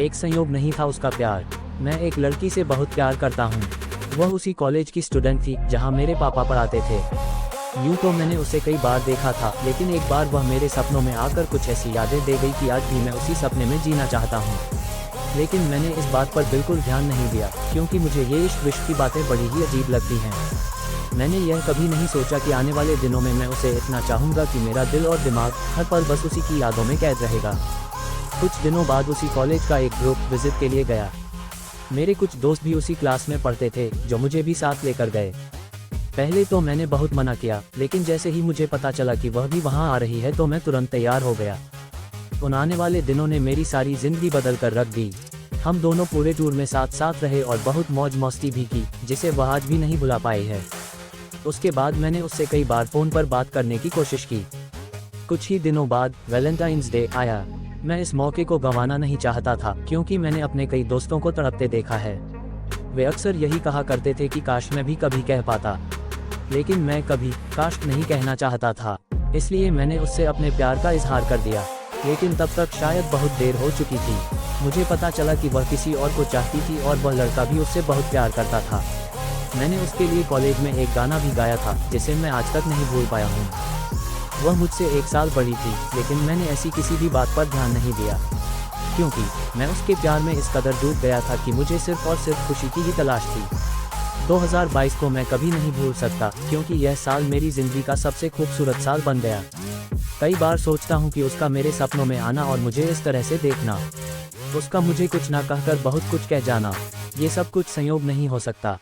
एक संयोग नहीं था उसका प्यार। मैं एक लड़की से बहुत प्यार करता हूँ। वह उसी कॉलेज की स्टूडेंट थी जहाँ मेरे पापा पढ़ाते थे। यूँ तो मैंने उसे कई बार देखा था, लेकिन एक बार वह मेरे सपनों में आकर कुछ ऐसी यादें दे गई कि आज भी मैं उसी सपने में जीना चाहता हूँ। लेकिन मैंने इस बात पर बिल्कुल ध्यान नहीं दिया, क्योंकि मुझे ये इश्क विश्क की बातें बड़ी ही अजीब लगती हैं। मैंने यह कभी नहीं सोचा कि आने वाले दिनों में मैं उसे इतना चाहूँगा कि मेरा दिल और दिमाग हर पल बस उसी की यादों में कैद रहेगा। कुछ दिनों बाद उसी कॉलेज का एक ग्रुप विजिट के लिए गया। मेरे कुछ दोस्त भी उसी क्लास में पढ़ते थे, जो मुझे भी साथ लेकर गए। पहले तो मैंने बहुत मना किया, लेकिन जैसे ही मुझे पता चला कि वह भी वहाँ आ रही है तो मैं तुरंत तैयार हो गया। उन आने वाले दिनों ने मेरी सारी जिंदगी बदल कर रख दी। हम दोनों पूरे टूर में साथ साथ रहे और बहुत मौज मस्ती भी की, जिसे वह आज भी नहीं भुला पाई है। उसके बाद मैंने उससे कई बार फ़ोन पर बात करने की कोशिश की। कुछ ही दिनों बाद वैलेंटाइंस डे आया। मैं इस मौके को गंवाना नहीं चाहता था, क्योंकि मैंने अपने कई दोस्तों को तड़पते देखा है। वे अक्सर यही कहा करते थे कि काश मैं भी कभी कह पाता, लेकिन मैं कभी काश नहीं कहना चाहता था। इसलिए मैंने उससे अपने प्यार का इजहार कर दिया, लेकिन तब तक शायद बहुत देर हो चुकी थी। मुझे पता चला कि वह किसी और को चाहती थी और वह लड़का भी उससे बहुत प्यार करता था। मैंने उसके लिए कॉलेज में एक गाना भी गाया था, जिसे मैं आज तक नहीं भूल पाया हूँ। वह मुझसे 1 साल बड़ी थी, लेकिन मैंने ऐसी किसी भी बात पर ध्यान नहीं दिया, क्योंकि मैं उसके प्यार में इस कदर डूब गया था कि मुझे सिर्फ और सिर्फ खुशी की ही तलाश थी। 2022 को मैं कभी नहीं भूल सकता, क्योंकि यह साल मेरी ज़िंदगी का सबसे खूबसूरत साल बन गया। कई बार सोचता हूँ कि उसका मेरे सपनों में आना और मुझे इस तरह से देखना, उसका मुझे कुछ ना कहकर बहुत कुछ कह जाना, ये सब कुछ संयोग नहीं हो सकता।